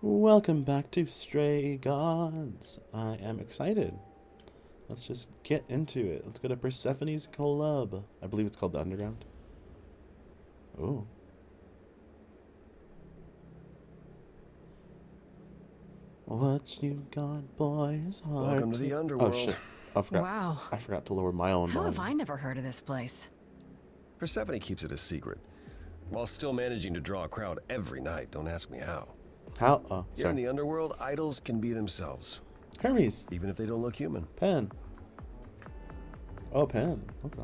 Welcome back to Stray Gods. I am excited. Let's just get into it. Let's go to Persephone's Club. I believe it's called the Underground. Oh. What you got, boy, is hard. Welcome to the underworld. Oh shit! I forgot. Wow. I forgot to lower my own How have volume. I never heard of this place? Persephone keeps it a secret, while still managing to draw a crowd every night. Don't ask me how. How? Oh, Here in sorry. the underworld, idols can be themselves, Hermes. even if they don't look human. Pen. Oh, pen. Okay.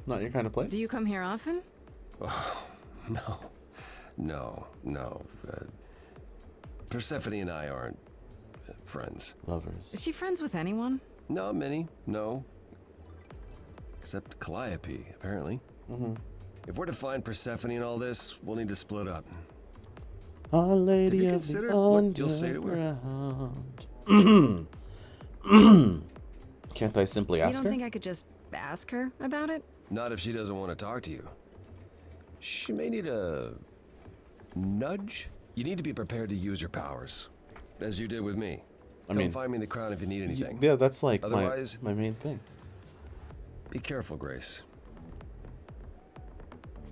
Not your kind of place. Do you come here often? No. Persephone and I aren't friends. Lovers. Is she friends with anyone? Not many, no. Except Calliope, apparently. Mm-hmm. If we're to find Persephone in all this, we'll need to split up. Our Lady Have you of considered the what you'll say to her? Underground. Can't I simply You ask don't her? think I could just ask her about it? Not if she doesn't want to talk to you. She may need a nudge. You need to be prepared to use your powers, as you did with me. I Come mean, find me in the crown if you need anything. yeah, that's like Otherwise- my main thing. Be careful, Grace.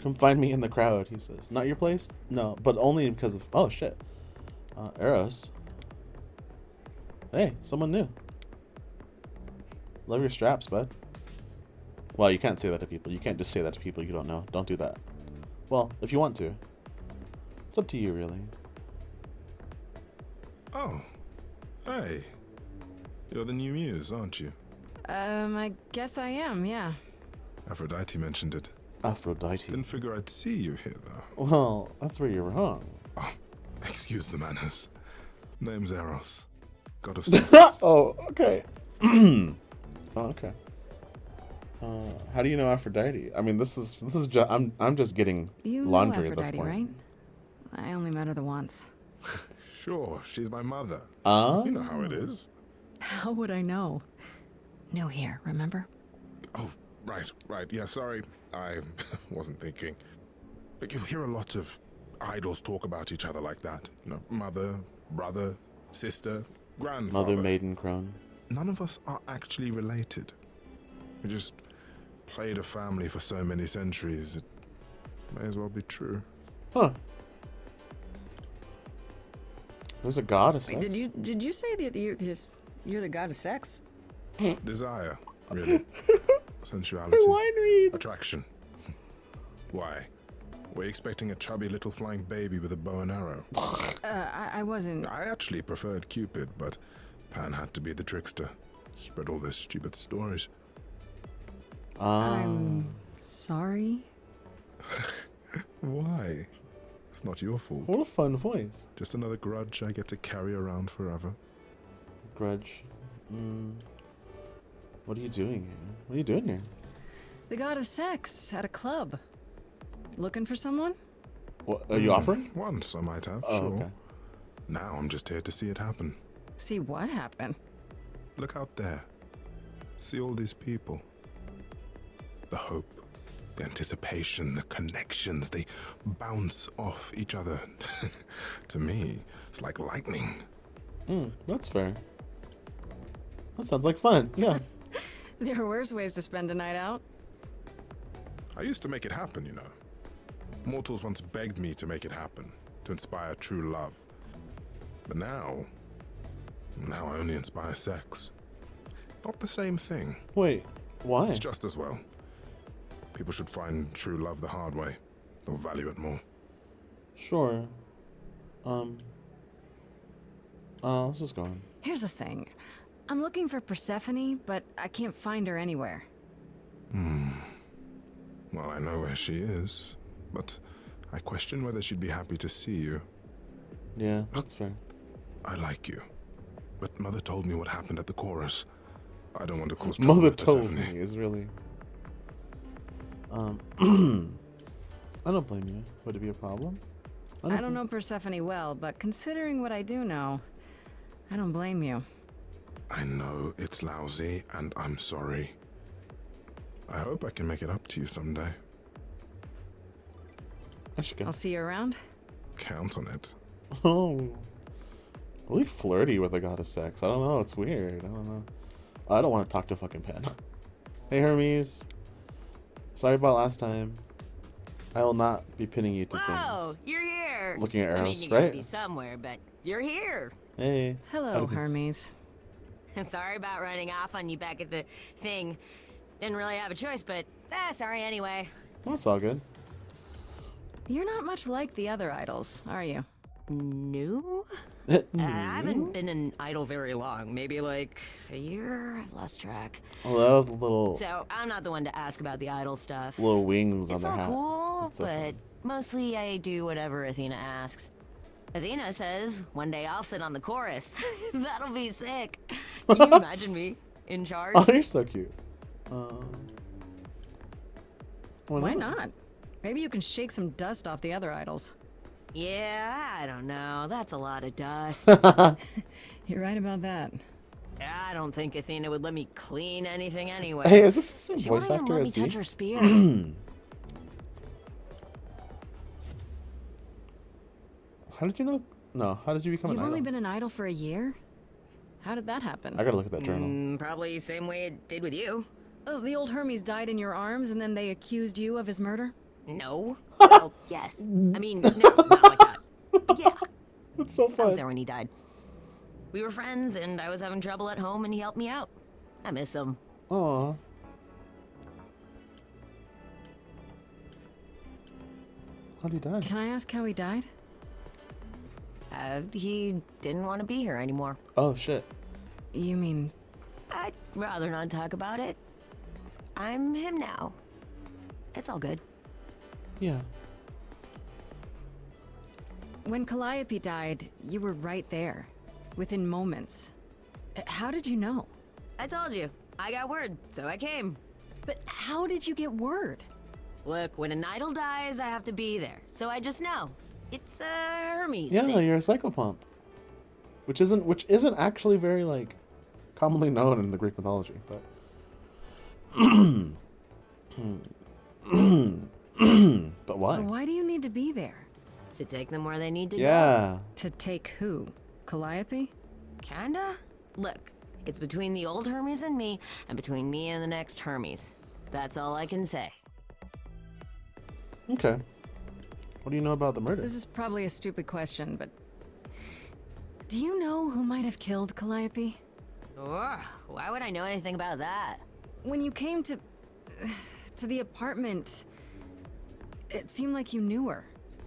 Come find me in the crowd, he says. Not your place? No, but only because of... Oh, shit. Eros. Hey, someone new. Love your straps, bud. Well, you can't say that to people. You can't just say that to people you don't know. Don't do that. Well, if you want to. It's up to you, really. Oh, hey. You're the new muse, aren't you? I guess I am, yeah. Aphrodite mentioned it. Aphrodite. Didn't figure I'd see you here, though. Well, that's where you're wrong. Oh, excuse the manners. Name's Eros. God of Oh, okay. Oh, okay. How do you know Aphrodite? I mean, this is just I'm just getting You know laundry at Aphrodite, this point. right? I only met her the once. Sure, she's my mother. Ah, You know how it is. How would I know? New here, remember? Oh, right. Yeah, sorry. I wasn't thinking. But you hear a lot of idols talk about each other like that. You know, mother, brother, sister, grandfather. Mother Maiden Crone. None of us are actually related. We just played a family for so many centuries, it may as well be true. Huh. There's a god of sex. Did you say that you're the god of sex? Desire, really. Sensuality. Wine read. Attraction. Why? We're expecting a chubby little flying baby with a bow and arrow. I wasn't. I actually preferred Cupid, but Pan had to be the trickster. Spread all those stupid stories. I'm sorry. Why? It's not your fault. What a fun voice. Just another grudge I get to carry around forever. Grudge. What are you doing here? What are you doing here? The god of sex at a club. Looking for someone? What are you offering? Once I might have, Oh, sure. okay. Now I'm just here to see it happen. See what happened? Look out there. See all these people. The hope, the anticipation, the connections, they bounce off each other. To me, it's like lightning. That's fair. That sounds like fun. Yeah. There are worse ways to spend a night out. I used to make it happen, you know. Mortals once begged me to make it happen, to inspire true love. But now I only inspire sex. Not the same thing. Wait. Why? It's just as well. People should find true love the hard way. They'll value it more. Sure. Let's just go on. Here's the thing. I'm looking for Persephone, but I can't find her anywhere. Well, I know where she is, but I question whether she'd be happy to see you. Yeah, that's fair. I like you, but Mother told me what happened at the chorus. I don't want to cause trouble Mother with told Persephone. me is really. I don't blame you. Would it be a problem? I don't know Persephone well, but considering what I do know, I don't blame you. I know it's lousy, and I'm sorry. I hope I can make it up to you someday. I should go. I'll see you around. Count on it. Oh, really flirty with the god of sex. I don't know. It's weird. I don't know. I don't want to talk to fucking Pan. Hey Hermes. Sorry about last time. I will not be pinning you to Whoa, things. you're here. Looking at I mean, arrows, you gotta right? be somewhere, but you're here. Hey. Hello, Hermes. Hermes. Sorry about running off on you back at the thing. Didn't really have a choice, but sorry anyway. That's all good. You're not much like the other idols, are you? New? Mm. I haven't been an idol very long. Maybe like a year. I've lost track. Oh, that was little So I'm not the one to ask about the idol stuff. little wings on It's their all hat. cool, That's so but funny. mostly I do whatever Athena asks. Athena says one day I'll sit on the chorus. That'll be sick. Can you imagine me in charge? Oh, you're so cute. Why not? Maybe you can shake some dust off the other idols. Yeah, I don't know. That's a lot of dust. You're right about that. I don't think Athena would let me clean anything anyway. Hey, is this the same She won't voice even actor let me as touch Z? her spear. How did you know? No, how did you become You've an only idol? been an idol for a year? How did that happen? I gotta look at that journal. Probably same way it did with you. Oh, the old Hermes died in your arms and then they accused you of his murder? No. Well, yes. I mean, no, not like that. But yeah, That's so I was fun. there when he died. We were friends, and I was having trouble at home, and he helped me out. I miss him. Aw. How'd he die? Can I ask how he died? He didn't want to be here anymore. Oh shit. You mean, I'd rather not talk about it. I'm him now. It's all good. Yeah. when Calliope died, you were right there, within moments. How did you know? I told you. I got word, so I came. But how did you get word? Look, when an idol dies, I have to be there. So I just know. It's Hermes. Yeah, thing. you're a psychopomp. Which isn't actually very like commonly known in the Greek mythology, but but why? Why do you need to be there? To take them where they need to go. Yeah. To take who? Calliope? Kinda? Look, it's between the old Hermes and me, and between me and the next Hermes. That's all I can say. Okay. What do you know about the murder? This is probably a stupid question, but do you know who might have killed Calliope? Ugh, why would I know anything about that? When you came to the apartment, it seemed like you knew her.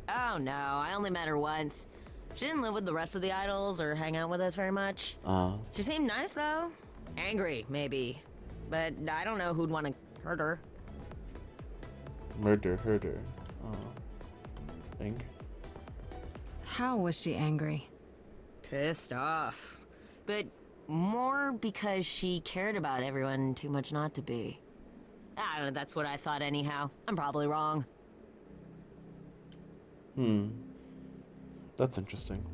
Oh no, I only met her once. She didn't live with the rest of the idols or hang out with us very much. She seemed nice though. Angry, maybe. But I don't know who'd want to hurt her. Herder. Oh. Think. How was she angry? Pissed off. But more because she cared about everyone too much not to be. I don't know, that's what I thought anyhow. I'm probably wrong. That's interesting.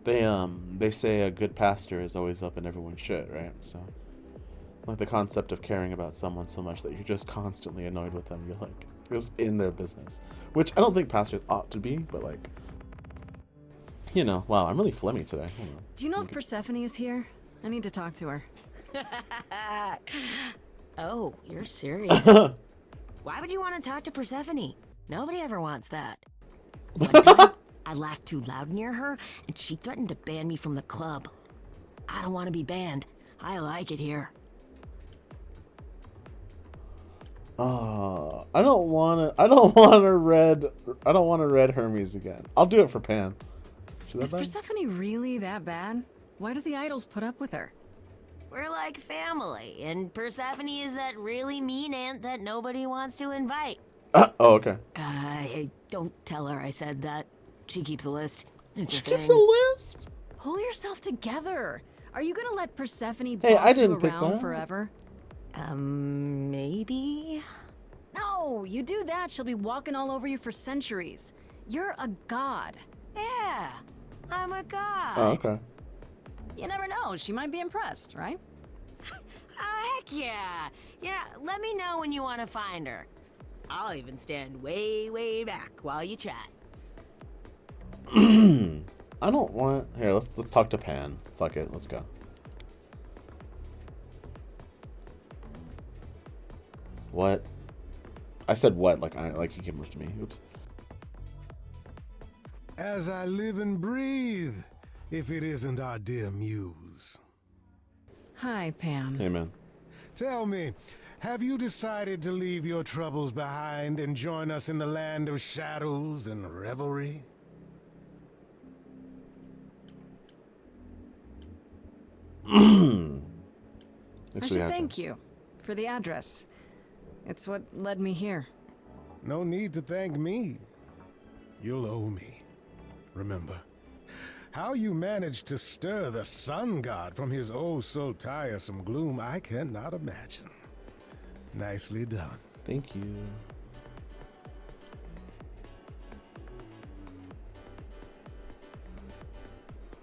They say a good pastor is always up in everyone's shit, right? So, like the concept of caring about someone so much that you're just constantly annoyed with them. You're just in their business, which I don't think pastors ought to be, but like, you know, wow, I'm really phlegmy today. Hold on. Do you know if Persephone is here? I need to talk to her. Oh, you're serious. Why would you want to talk to Persephone? Nobody ever wants that. One time, I laughed too loud near her, and she threatened to ban me from the club. I don't want to be banned. I like it here. I don't want a red Hermes again. I'll do it for Pan. Should Is that bad? Persephone really that bad? Why do the idols put up with her? We're like family, and Persephone is that really mean aunt that nobody wants to invite. Oh, okay. Don't tell her I said that. She keeps a list. It's She a thing. keeps a list. Pull yourself together. Are you gonna let Persephone Hey, boss I didn't you pick around that. forever? Maybe? No, you do that, she'll be walking all over you for centuries. You're a god. Yeah, I'm a god. Oh, okay. You never know, she might be impressed, right? Oh, heck yeah. Yeah, let me know when you want to find her. I'll even stand way, way back while you chat. I don't want. Here, let's talk to Pan. Fuck it, let's go. What? I said what? Like he came up to me. Oops. As I live and breathe, if it isn't our dear muse. Hi, Pam. Hey, man. Tell me, have you decided to leave your troubles behind and join us in the land of shadows and revelry? I Actually, should have thank to. you for the address. It's what led me here. No need to thank me. You'll owe me. Remember, how you managed to stir the sun god from his oh-so-tiresome gloom, I cannot imagine. Nicely done. Thank you.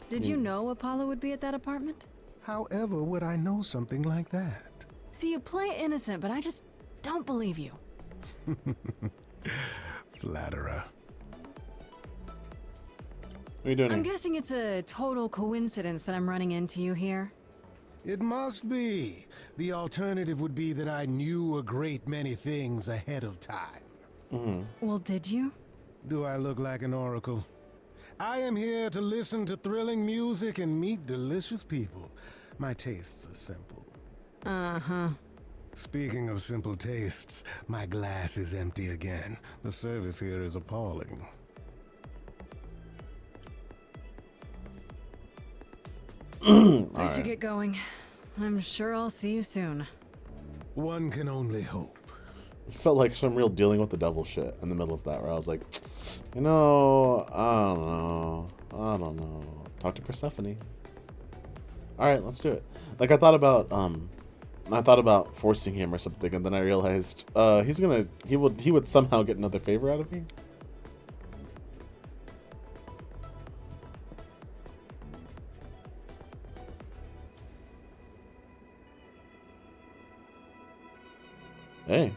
Did you know Apollo would be at that apartment? However would I know something like that? See, you play innocent, but I just don't believe you. Flatterer. What are you doing I'm here? guessing it's a total coincidence that I'm running into you here. It must be. The alternative would be that I knew a great many things ahead of time. Well, did you? Do I look like an oracle? I am here to listen to thrilling music and meet delicious people. My tastes are simple. Uh-huh. Speaking of simple tastes, my glass is empty again. The service here is appalling. I should get going. I'm sure I'll see you soon. One can only hope. It felt like some real dealing with the devil shit in the middle of that, where I was like, you know, I don't know. Talk to Persephone. All right, let's do it. Like I thought about forcing him or something, and then I realized he would somehow get another favor out of me. Hey.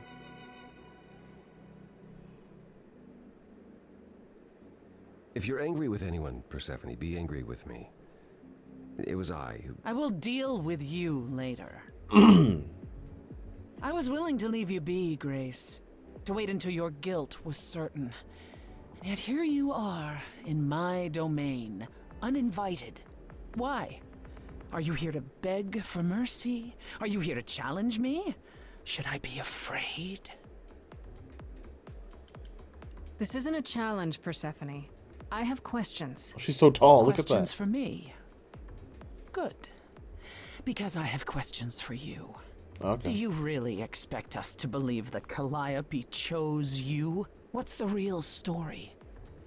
If you're angry with anyone, Persephone, be angry with me. It was I who... I will deal with you later. I was willing to leave you be, Grace. To wait until your guilt was certain. And yet here you are, in my domain, uninvited. Why? Are you here to beg for mercy? Are you here to challenge me? Should I be afraid? This isn't a challenge, Persephone. I have questions. She's so tall. Look at Questions that. for me? Good. Because I have questions for you. Okay. Do you really expect us to believe that Calliope chose you? What's the real story?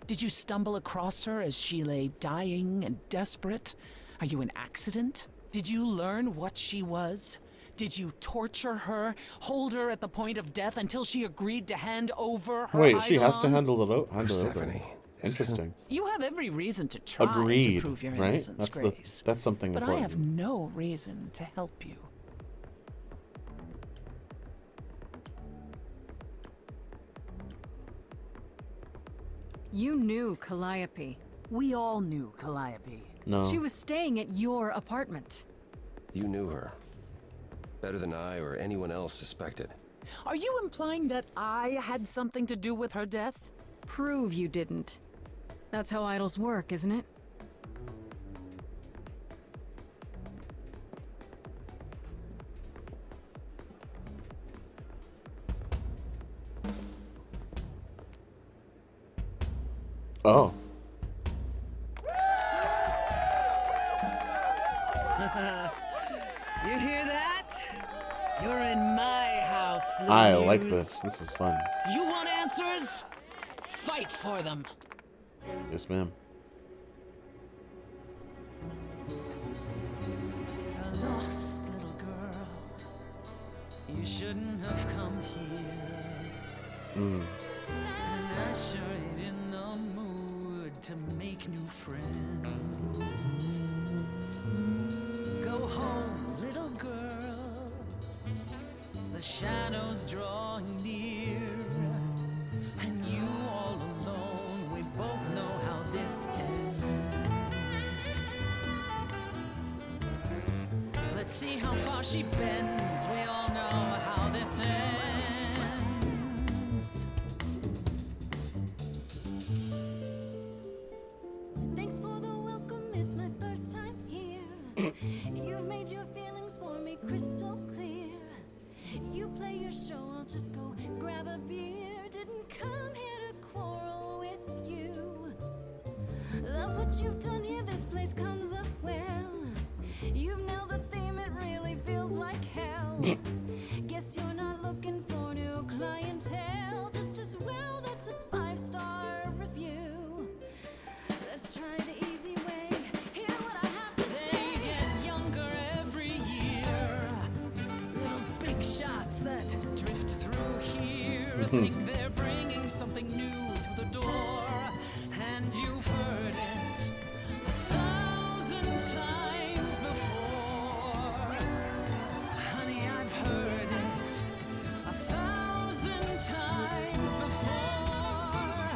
Did you stumble across her as she lay dying and desperate? Are you an accident? Did you learn what she was? Did you torture her, hold her at the point of death until she agreed to hand over her Wait, she has to Eidolon? handle it over. Persephone. Interesting. You have every reason to try Agreed. to prove your Right? innocence, Grace. That's something But I important. have no reason to help you. You knew Calliope. We all knew Calliope. No. She was staying at your apartment. You knew her. Better than I or anyone else suspected. Are you implying that I had something to do with her death? Prove you didn't. That's how idols work, isn't it? Oh. You hear that? You're in my house, little I like Muse. this. This is fun. You want answers? Fight for them. Yes, ma'am. A lost little girl. You shouldn't have come here. And I sure ain't in the mood to make new friends. Go home, little girl. The shadows drawing near. Let's see how far she bends. We all know how this ends. Thanks for the welcome, it's my first time here. You've made your feelings for me crystal clear. You play your show, I'll just go grab a beer. Didn't come here to quarrel with you. Love what you've done here, this place comes up well. You've nailed the theme, it really feels like hell. Guess you're not looking for new clientele. Just as well, that's a 5-star review. Let's try the easy way. Hear what I have to say. They get younger every year. Little big shots that drift through here. Think they're bringing something new through the door. And you've heard it 1,000 times before. Honey, I've heard it 1,000 times before.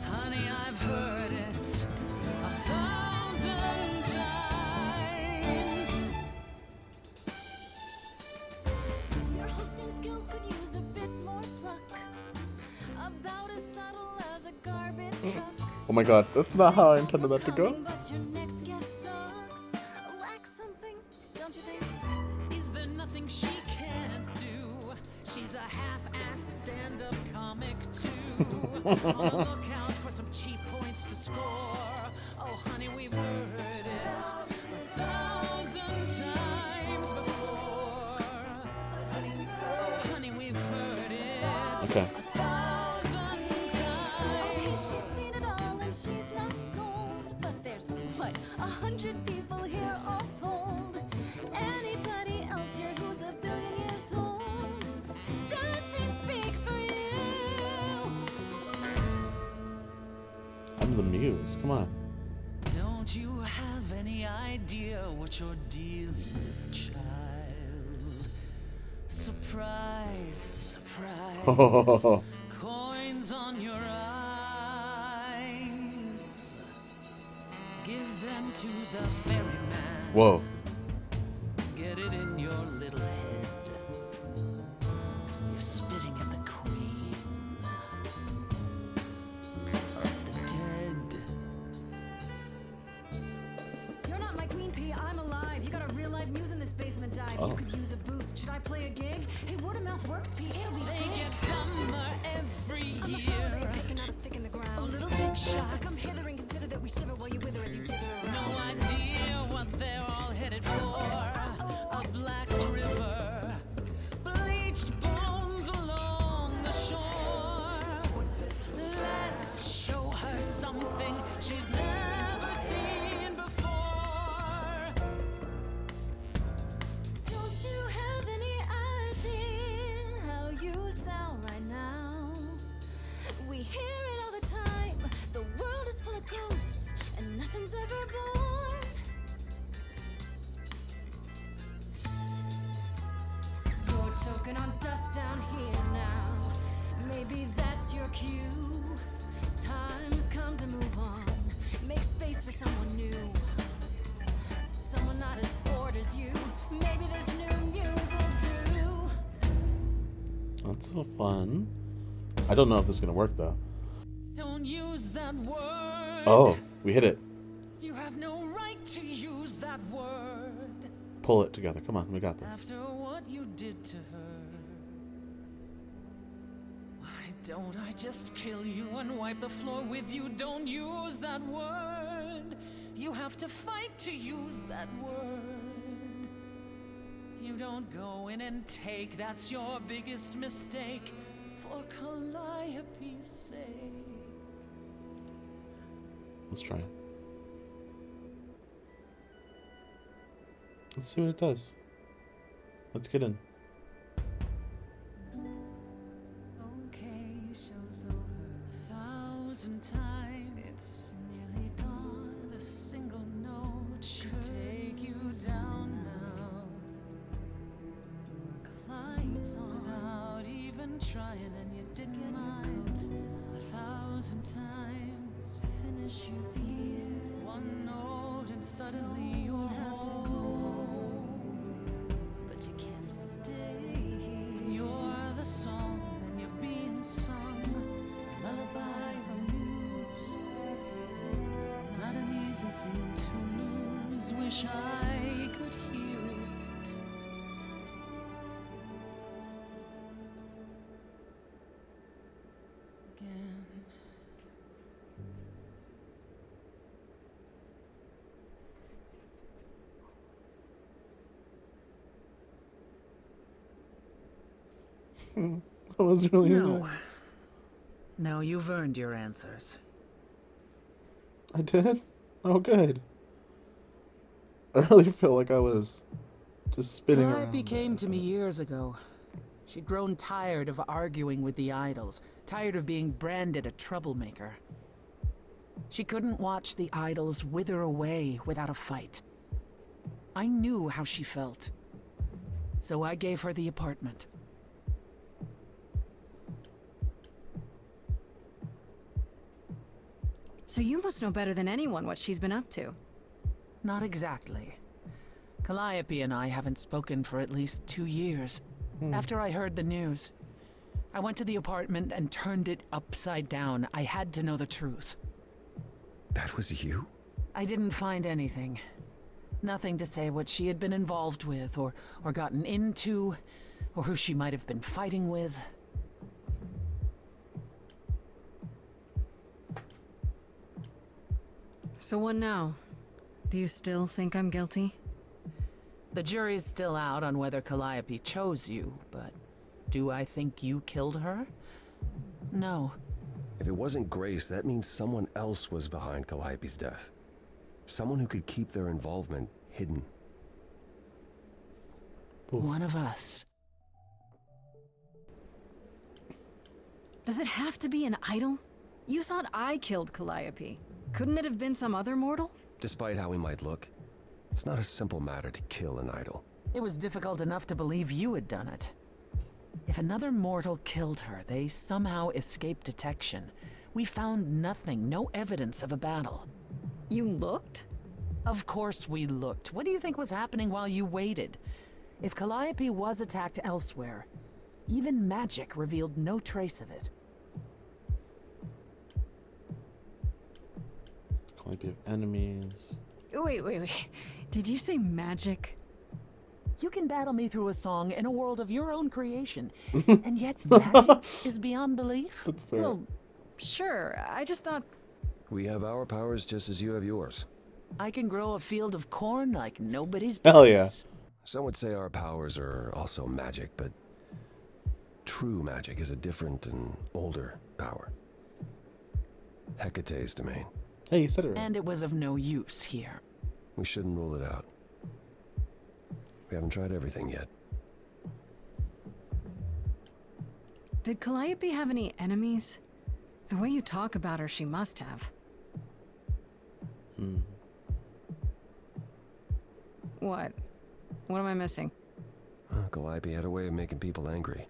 Honey, I've heard it 1,000 times. Your hosting skills could use a bit more pluck. About as subtle as a garbage truck. Oh my god, that's not how I intended that to go. But your next guest sucks. Lacks something, don't you think? Is there nothing she can't do? She's a half-assed stand-up comic too. On the lookout for some cheap points to score. Oh, honey, we've heard it 1,000 times before. Honey, we've heard it Okay. 1,000 times. She's seen it all and she's not sold. But there's, what, 100 people here all told. Anybody else here who's a billion years old? Does she speak for you? I'm the muse. Come on. Don't you have any idea what you're dealing with, child? Surprise, surprise. Coins on your eyes. Give them to the ferryman. Whoa. Get it in your little head. You're spitting at the queen of the dead. You're not my queen pea, I'm alive. You got a real life muse in this basement dive. Oh. You could use a boost. Should I play a gig? Hey, word of mouth works, Pete. It'll be They big. get dumber every I'm a flower that year. you're picking out a stick in the ground. A little big shots. Come hither and consider that we shiver while you wither as you dither around. No idea what they're all headed for. A black river, bleached bones along the shore. Let's show her something she's never seen before. Don't you have any idea how you sound right now? We hear it all the time. The world is full of ghosts and nothing's ever born. You're choking on dust down here now. Maybe that's your cue. Time's come to move on. Make space for someone new. Someone not as bored as you. Maybe this new muse will do. That's so fun. I don't know if this is gonna work though. Don't use that word. Oh, we hit it. You have no right to use that word. Pull it together. Come on, we got this. After what you did to her, why don't I just kill you and wipe the floor with you? Don't use that word. You have to fight to use that word. You don't go in and take, that's your biggest mistake. For Calliope's sake. Let's try it. Let's see what it does. Let's get in. Okay, show's over. 1,000 times. It's nearly dawn. The single note should take you down now. Work lights on. Without even trying, and you didn't mind. 1,000 times. Finish your beer. One note, and suddenly you're Don't have to go home. just wish I could hear it. Again. That was really No. nice. No, you've earned your answers. I did? Oh, good. I really feel like I was just spinning around. Calliope came there. to me years ago. She'd grown tired of arguing with the idols, tired of being branded a troublemaker. She couldn't watch the idols wither away without a fight. I knew how she felt. So I gave her the apartment. So you must know better than anyone what she's been up to. Not exactly. Calliope and I haven't spoken for at least 2 years. After I heard the news, I went to the apartment and turned it upside down. I had to know the truth. That was you? I didn't find anything. Nothing to say what she had been involved with, or gotten into, or who she might have been fighting with. So what now? Do you still think I'm guilty? The jury's still out on whether Calliope chose you, but do I think you killed her? No. If it wasn't Grace, that means someone else was behind Calliope's death. Someone who could keep their involvement hidden. One of us. Does it have to be an idol? You thought I killed Calliope. Couldn't it have been some other mortal? Despite how he might look, it's not a simple matter to kill an idol. It was difficult enough to believe you had done it. If another mortal killed her, they somehow escaped detection. We found nothing, no evidence of a battle. You looked? Of course we looked. What do you think was happening while you waited? If Calliope was attacked elsewhere, even magic revealed no trace of it. Calliope of enemies. Wait. Did you say magic? You can battle me through a song in a world of your own creation, and yet magic is beyond belief? That's fair. Well, sure. I just thought... We have our powers just as you have yours. I can grow a field of corn like nobody's Hell yeah. business. Some would say our powers are also magic, but true magic is a different and older power. Hecate's domain. Hey, you said it right. And it was of no use here. We shouldn't rule it out. We haven't tried everything yet. Did Calliope have any enemies? The way you talk about her, she must have. What? What am I missing? Calliope had a way of making people angry.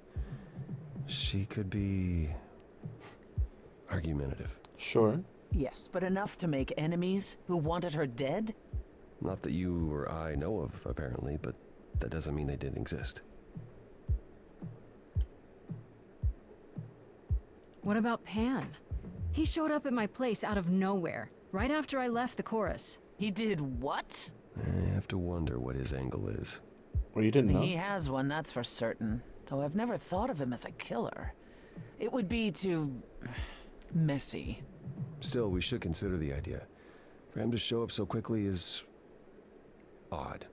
She could be argumentative. Sure. Yes, but enough to make enemies who wanted her dead? Not that you or I know of, apparently, but that doesn't mean they didn't exist. What about Pan? He showed up at my place out of nowhere, right after I left the chorus. He did what? I have to wonder what his angle is. Well, you didn't know? He has one, that's for certain. Though I've never thought of him as a killer. It would be too... messy. Still, we should consider the idea. For him to show up so quickly is... odd.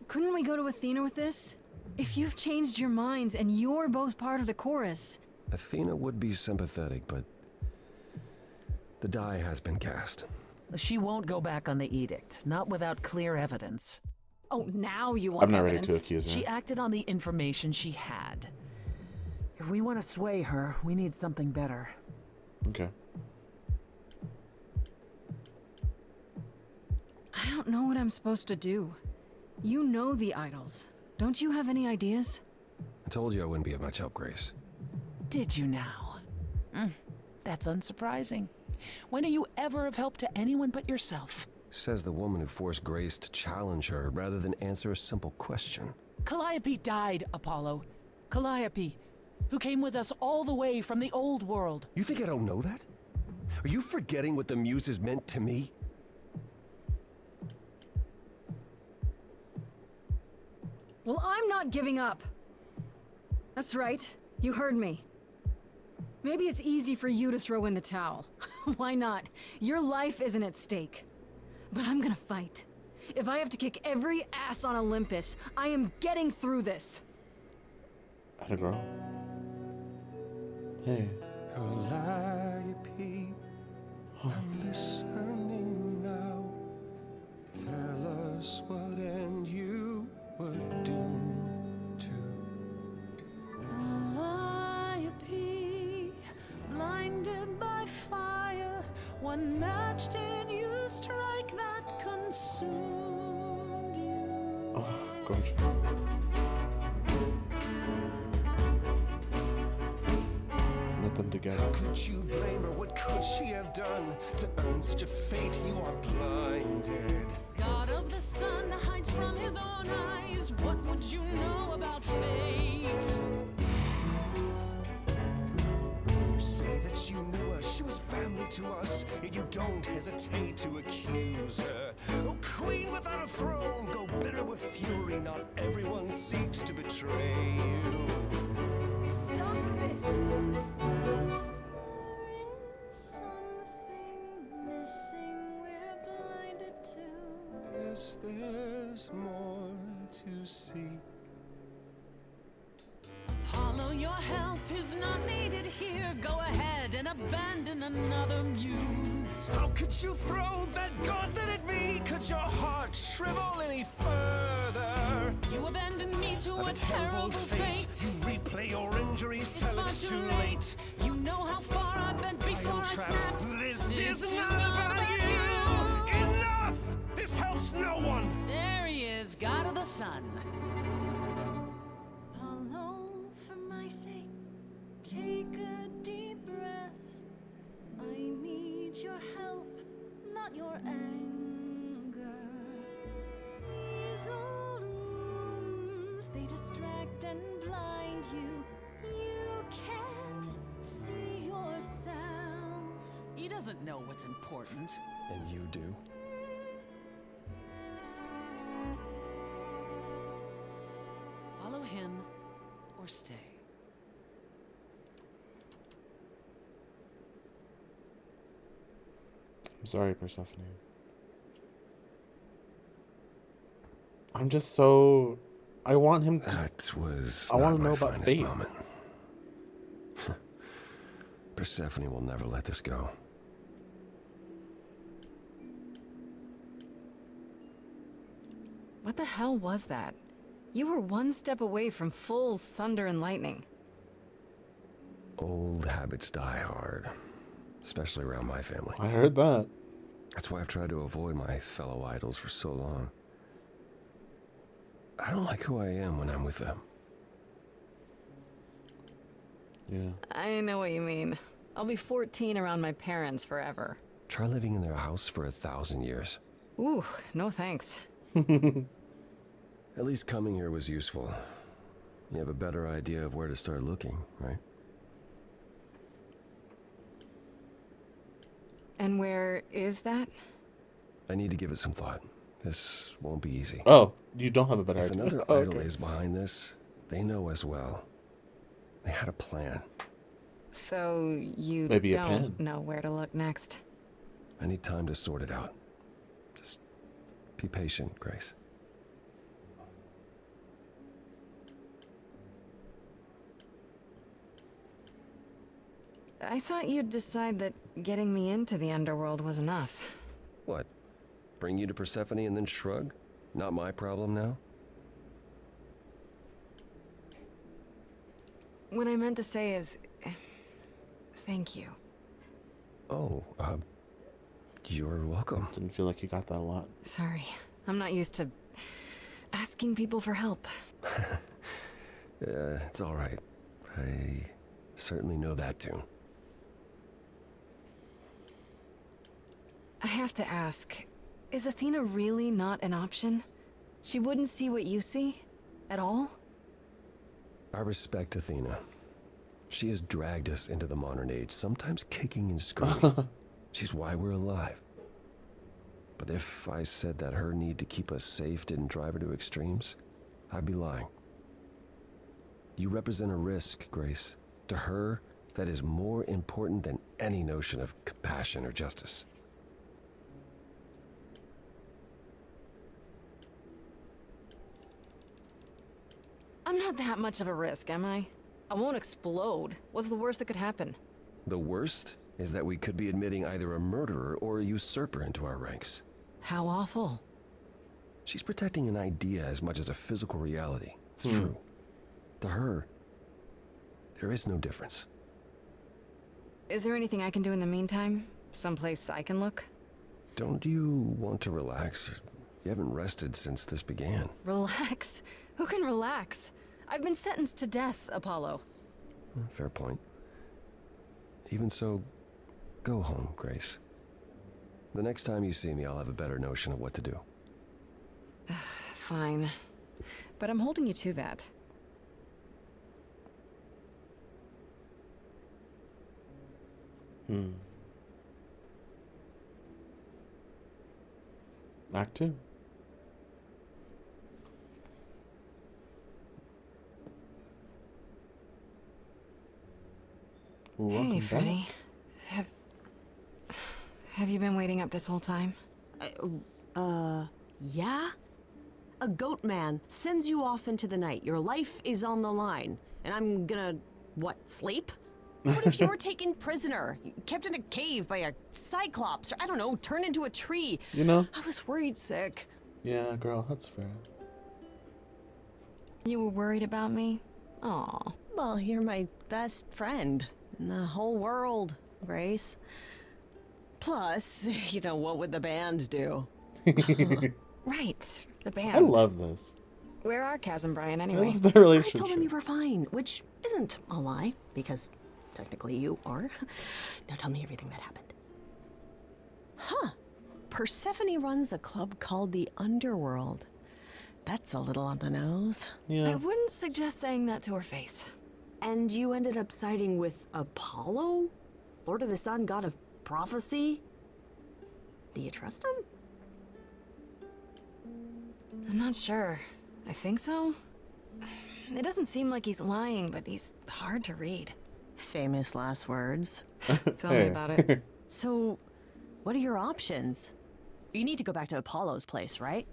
Couldn't we go to Athena with this? If you've changed your minds and you're both part of the chorus... Athena would be sympathetic, but... the die has been cast. She won't go back on the edict, not without clear evidence. Oh, now you want I'm not ready evidence. to accuse her. She acted on the information she had. If we want to sway her, we need something better. Okay. I don't know what I'm supposed to do. You know the idols. Don't you have any ideas? I told you I wouldn't be of much help, Grace. Did you now? That's unsurprising. When are you ever of help to anyone but yourself? Says the woman who forced Grace to challenge her rather than answer a simple question. Calliope died, Apollo. Calliope, who came with us all the way from the old world. You think I don't know that? Are you forgetting what the Muses meant to me? Well, I'm not giving up. That's right. You heard me. Maybe it's easy for you to throw in the towel. Why not? Your life isn't at stake. But I'm gonna fight. If I have to kick every ass on Olympus, I am getting through this. Atta girl. Hey. Calliope, I'm listening now. Tell us what end you were doomed to. Calliope, blinded by fire, what match did you strike that consumed you? Oh, gorgeous. Knit them together. How could you blame her? What could she have done to earn such a fate? You are blinded. God of the sun hides from his own eyes. What would you know about fate? You say that you knew her, she was family to us, yet you don't hesitate to accuse her. Oh, queen without a throne, go bitter with fury. Not everyone seeks to betray you. Stop this. There is something missing we're blinded to. Yes, there's more to seek. Apollo, your help is not needed here. Go ahead and abandon another muse. How could you throw that gauntlet at me? Could your heart shrivel any further? You abandoned me to a terrible fate. You replay your injuries It's till far it's too too late. late. You know how far I've been I before am I trapped. snapped. This is is not not about about you. you. Enough! This helps no one. There he is, God of the sun. Apollo, for my sake, take a deep breath. I need your help, not your anger. These old wounds, they distract and blind you. You can't see yourselves. He doesn't know what's important. And you do? Follow him or stay. I'm sorry, Persephone. I'm just so. I want him to. That was. I not wanna my know about finest fate. moment. Persephone will never let this go. What the hell was that? You were one step away from full thunder and lightning. Old habits die hard, especially around my family. I heard that. That's why I've tried to avoid my fellow idols for so long. I don't like who I am when I'm with them. Yeah. I know what you mean. I'll be 14 around my parents forever. Try living in their house for 1,000 years. Ooh, no thanks. At least coming here was useful. You have a better idea of where to start looking, right? And where is that? I need to give it some thought. This won't be easy. Oh, you don't have a better If idea. another Oh, idol okay. is behind this, they know as well. They had a plan. So you Maybe a don't pen. know where to look next. I need time to sort it out. Just be patient, Grace. I thought you'd decide that getting me into the underworld was enough. What? Bring you to Persephone and then shrug? Not my problem now? What I meant to say is... thank you. Oh, you're welcome. Didn't feel like you got that a lot. Sorry. I'm not used to asking people for help. It's all right. I certainly know that tune. I have to ask, is Athena really not an option? She wouldn't see what you see? At all? I respect Athena. She has dragged us into the modern age, sometimes kicking and screaming. She's why we're alive. But if I said that her need to keep us safe didn't drive her to extremes, I'd be lying. You represent a risk, Grace. To her, that is more important than any notion of compassion or justice. I'm not that much of a risk, am I? I won't explode. What's the worst that could happen? The worst is that we could be admitting either a murderer or a usurper into our ranks. How awful. She's protecting an idea as much as a physical reality. It's true. To her, there is no difference. Is there anything I can do in the meantime? Someplace I can look? Don't you want to relax? You haven't rested since this began. Relax? Who can relax? I've been sentenced to death, Apollo. Fair point. Even so, go home, Grace. The next time you see me, I'll have a better notion of what to do. Fine. But I'm holding you to that. Act 2. Welcome Hey, back. Freddy. Have you been waiting up this whole time? Yeah? A goat man sends you off into the night. Your life is on the line. And I'm gonna, what, sleep? What if you were taken prisoner, kept in a cave by a cyclops, or I don't know, turned into a tree? You know? I was worried sick. Yeah, girl, that's fair. You were worried about me? Aw. Well, you're my best friend in the whole world, Grace. Plus, you know, what would the band do? Right, the band. I love this. Where are Kaz and Brian I anyway? love their I relationship. told him you were fine, which isn't a lie, because technically you are. Now tell me everything that happened. Huh. Persephone runs a club called the Underworld. That's a little on the nose. I Yeah. wouldn't suggest saying that to her face. And you ended up siding with Apollo? Lord of the Sun, god of prophecy? Do you trust him? I'm not sure. I think so. It doesn't seem like he's lying, but he's hard to read. Famous last words. Tell me about it. So, what are your options? You need to go back to Apollo's place, right?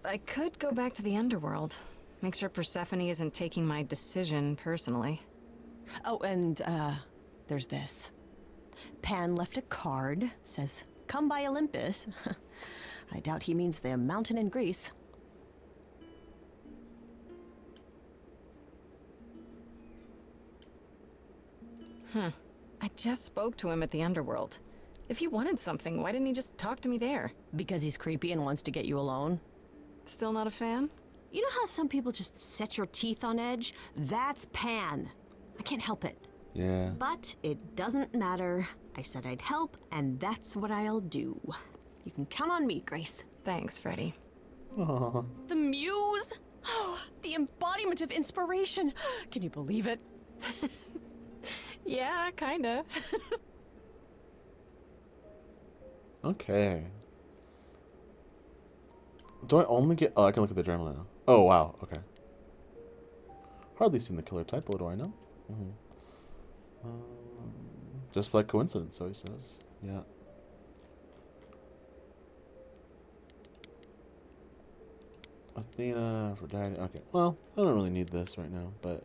I could go back to the underworld. Make sure Persephone isn't taking my decision personally. Oh, and, there's this. Pan left a card, says, "Come by Olympus." I doubt he means the mountain in Greece. I just spoke to him at the underworld. If he wanted something, why didn't he just talk to me there? Because he's creepy and wants to get you alone. Still not a fan? You know how some people just set your teeth on edge? That's Pan. I can't help it. Yeah. But it doesn't matter. I said I'd help, and that's what I'll do. You can count on me, Grace. Thanks, Freddy. Aw. The muse? Oh, the embodiment of inspiration. Can you believe it? Yeah, kinda. Okay. Do I only get... Oh, I can look at the journal now. Oh, wow. Okay. Hardly seen the killer type. What do I know? Just by coincidence, so he says. Yeah. Athena, Aphrodite. Okay. Well, I don't really need this right now, but